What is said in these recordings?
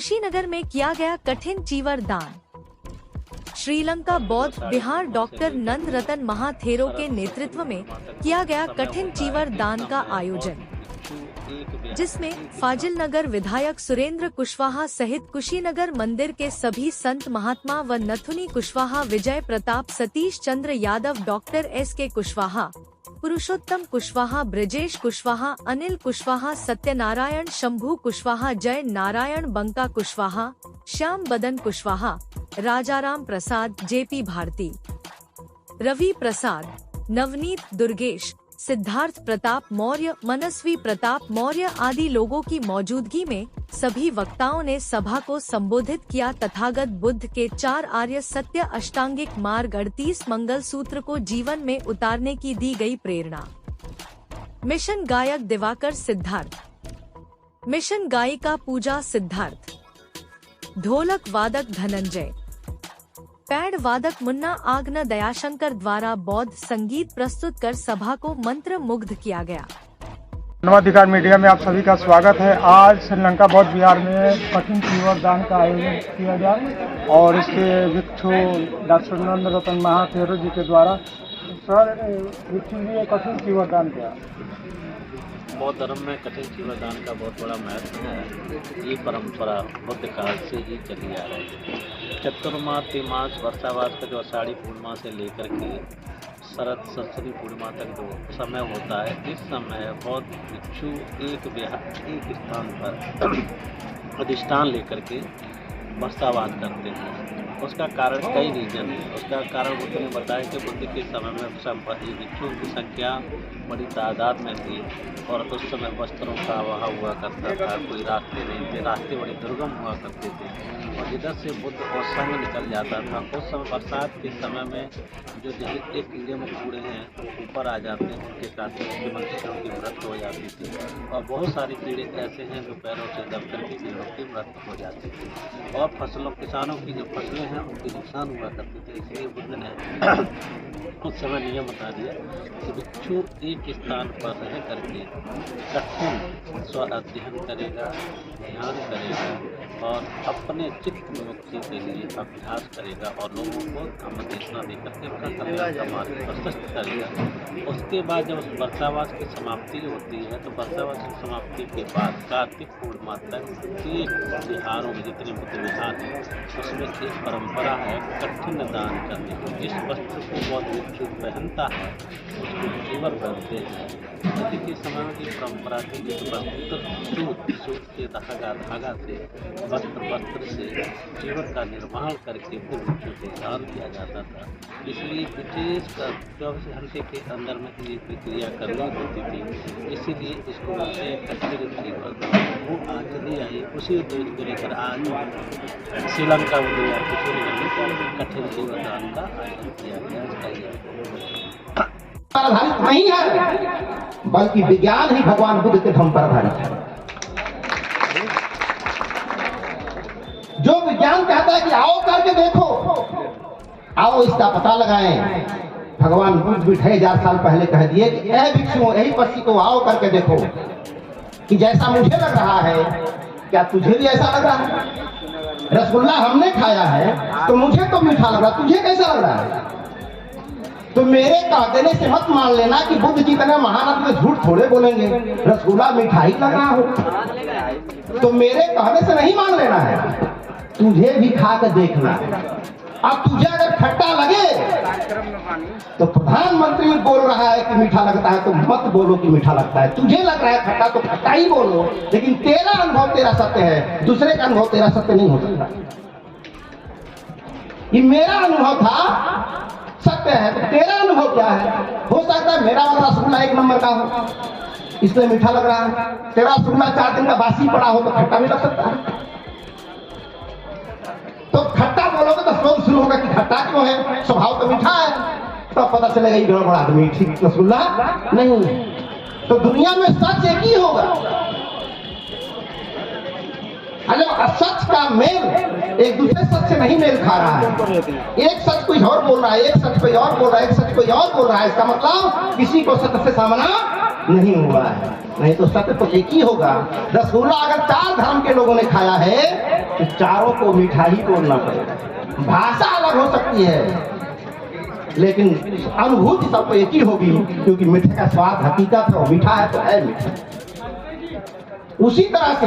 कुशीनगर में किया गया कठिन चीवर दान। श्रीलंका बौद्ध विहार डॉक्टर नंद रतन महाथेरो के नेतृत्व में किया गया कठिन चीवर दान का आयोजन, जिसमें फाजिल नगर विधायक सुरेंद्र कुशवाहा सहित कुशीनगर मंदिर के सभी संत महात्मा व नथुनी कुशवाहा, विजय प्रताप, सतीश चंद्र यादव, डॉक्टर S.K. कुशवाहा, पुरुषोत्तम कुशवाहा, ब्रजेश कुशवाहा, अनिल कुशवाहा, सत्यनारायण शंभू कुशवाहा, जय नारायण बंका कुशवाहा, श्याम बदन कुशवाहा, राजाराम प्रसाद, JP भारती, रवि प्रसाद, नवनीत दुर्गेश, सिद्धार्थ प्रताप मौर्य, मनस्वी प्रताप मौर्य आदि लोगों की मौजूदगी में सभी वक्ताओं ने सभा को संबोधित किया। तथागत बुद्ध के 4 आर्य सत्य अष्टांगिक मार्ग 38 मंगल सूत्र को जीवन में उतारने की दी गई प्रेरणा। मिशन गायक दिवाकर सिद्धार्थ, मिशन गायिका पूजा सिद्धार्थ, ढोलक वादक धनंजय, पैड वादक मुन्ना आग्न दयाशंकर द्वारा बौद्ध संगीत प्रस्तुत कर सभा को मंत्र मुग्ध किया गया। नवाधिकार मीडिया में आप सभी का स्वागत है। आज श्रीलंका बौद्ध विहार में कठिन चीवर दान का आयोजन किया गया और इसके भिक्षु डॉक्टर नंद रतन महाथेरो जी के द्वारा सर भिक्षु जी कठिन चीवर दान किया। बौद्ध धर्म में कठिन चीवर दान का बहुत बड़ा महत्व है। ये परंपरा बुद्ध काल से ही चली आ रही है। चतुर्मास, तिमास, वर्षावास का जो आषाढ़ी पूर्णिमा से लेकर के शरद सरस्वती पूर्णिमा तक जो समय होता है, इस समय बौद्ध भिक्षु एक स्थान पर अधिष्ठान लेकर के वर्षावास करते हैं। उसका कारण कई रीजन है। उसका कारण बुद्ध ने बताया कि बुद्ध के समय में भिक्षुओं की संख्या बड़ी तादाद में थी और उस समय वस्त्रों का अभाव हुआ करता था, कोई रास्ते नहीं थे, रास्ते बड़े दुर्गम हुआ करते थे और जिधर से बुद्ध उस समय निकल जाता था। उस समय बरसात के समय में जो जैसे एक कीड़े मकोड़े हैं ऊपर आ जाते हैं, उनके साथ मनुष्यों की मृत्यु हो जाती थी और बहुत सारे कीड़े ऐसे हैं जो पैरों से दब करके कीड़ों की मृत्यु हो जाती थी और फसलों, किसानों की जो फसलें हैं उनके नुकसान हुआ करते थे। इसलिए बुद्ध ने उस समय नियम बता दिया कि भिक्षु एक स्थान पर रह करके कठिन स्व अध्ययन करेगा, ध्यान करेगा और अपने चित्त मुक्ति के लिए अभ्यास करेगा और लोगों को धम्मदेशना देकर के उनका कल्याण का मार्ग प्रशस्त करेगा। उसके बाद जब उस वर्षावास की समाप्ति होती है तो वर्षावास की समाप्ति के बाद कार्तिक पूर्णिमा तक एक विहारों में जितने बुद्ध विहार हैं उसमें एक परंपरा है कठिन दान करने की। जिस वस्त्र को बौद्ध भिक्षु पहनता है उसको चीवर पहनते हैं। बुद्ध के समय में ये परंपरा थी जिस वस्त्र सूत के धागा से वस्त्र से चीवर का निर्माण करके फिर भिक्षु से दान किया जाता था। इसलिए विशेष 24 घंटे के अंदर में ये प्रक्रिया करनी होती थी। इसीलिए इसको बोलते हैं कठिन चीवर दान। वो आज चली आई, उसी उद्देश्य को लेकर आज श्रीलंका में कठिन चीवर दान का आयोजन किया गया। आधारित नहीं है बल्कि विज्ञान ही भगवान बुद्ध के धर्म पर आधारित है। जो विज्ञान कहता है कि आओ करके देखो, आओ इसका पता लगाएं। भगवान बुद्ध भी 2000 साल पहले कह दिए कि ऐ भिक्षुओं, यही पक्षी को आओ करके देखो कि जैसा मुझे लग रहा है क्या तुझे भी ऐसा लग रहा है। रसगुल्ला हमने खाया है तो मुझे तो मीठा लग रहा, तुझे कैसा लग रहा है। तो मेरे कह देने से मत मान लेना कि बुद्ध जी तरह महानद में झूठ थोड़े बोलेंगे। रसगुल्ला मिठाई लग रहा हो तो मेरे कहने से नहीं मान लेना है, तुझे भी खा कर देखना। अब तुझे अगर खट्टा लगे तो प्रधानमंत्री बोल रहा है कि मीठा लगता है तो मत बोलो कि मीठा लगता है। तुझे लग रहा है खट्टा तो खट्टा ही बोलो, लेकिन तेरा अनुभव तेरा सत्य है, दूसरे का अनुभव तेरा सत्य नहीं हो सकता। ये मेरा अनुभव था सत्य है तो तेरा अनुभव क्या है। हो सकता है मेरा वाला रसगुल्ला 1 नंबर का हो इसलिए मीठा लग रहा है, तेरा रसगुल्ला 4 दिन का बासी पड़ा हो तो खट्टा भी लग सकता है। तो खट्टा बोलोगे तो शोध शुरू होगा कि खट्टा क्यों है, स्वभाव तो मीठा है, तब तो पता चलेगा ये गड़बड़ आदमी, ठीक रसगुल्ला नहीं। तो दुनिया में सच एक ही होगा। अरे असच का मेल एक दूसरे सच से नहीं मेल खा रहा है। एक सच कोई और बोल रहा है, एक सच कोई और बोल रहा है, एक सच कोई और बोल रहा है। इसका मतलब किसी को सत्य से सामना नहीं हुआ है। नहीं तो सत्य तो एक ही होगा। रसगुल्ला अगर 4 धर्म के लोगों ने खाया है तो चारों को मिठाई बोलना पड़ेगा। भाषा अलग हो सकती है लेकिन अनुभूति सबको एक ही होगी, क्योंकि मीठे का स्वाद हकीकत है और मीठा है तो है मीठा। उसी तरह से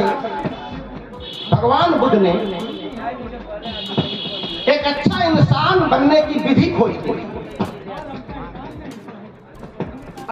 भगवान बुद्ध ने एक अच्छा इंसान बनने की विधि खोजी।